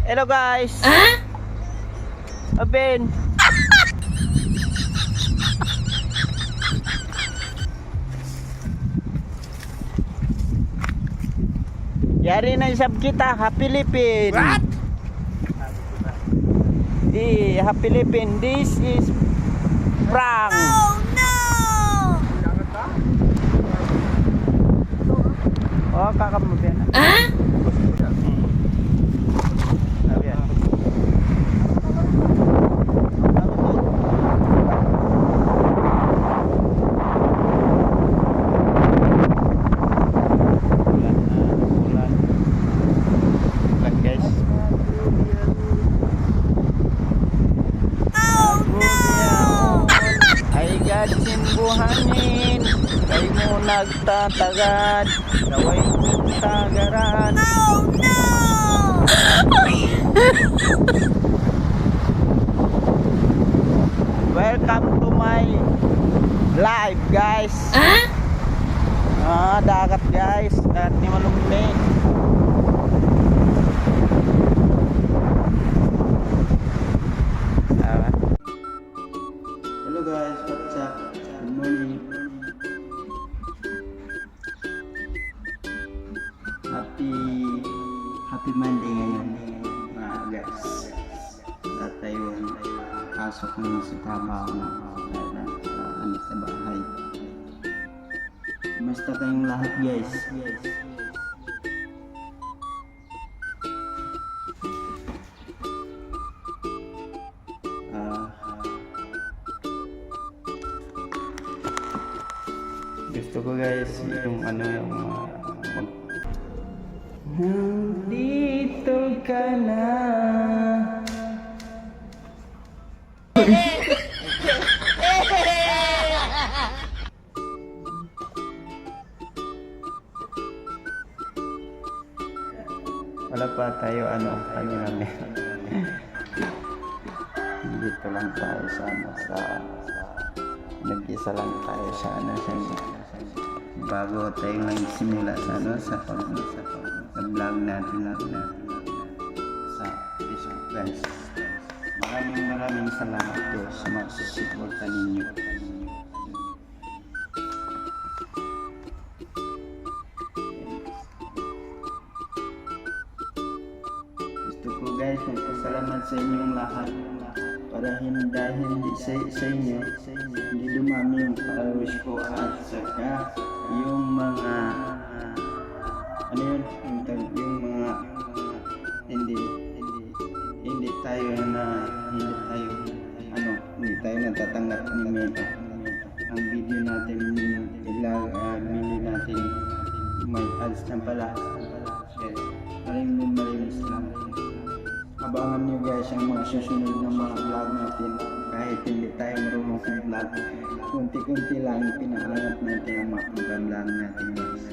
Hello guys. Open. Yari na isab kita, Happy Philippine. What? Happy Philippine. This is prank. Oh no! Oh, kakamabihan na. Ayan. Ulan guys. Oh no! Ay gatsin buhangin, kay mo nagtatagad, gaway kong tagaran. Oh no! Welcome to my live guys. Dagat guys, dagat ni Malumbe. Hello guys, what's up? Good morning. Happy Monday ngayon guys. Lahat tayo pasok ngayon sa trabaho na sa bahay. Basta kayong lahat guys. Gusto ko guys yung nandito ka na. Wala pa tayo kanina dito lang tayo sa nag-isa lang tayo sa bago tayo nagsimula sa vlog natin sa Facebook guys. Maraming salamat po sa mga susuporta ninyo. Gusto ko guys magpasalamat sa inyong lahat para hindi sa inyo hindi dumami yung followers ko at saka yung mga hindi tayo natatanggap ni Meta. Ang video natin mili natin may ads na pala. Yes. Maraming salamat. Abangan nyo guys ang mga susunod na mga vlog natin. Kahit hindi tayo marunong sa vlog, kunti-kunti lang pinaangat natin ang mga vlog natin guys.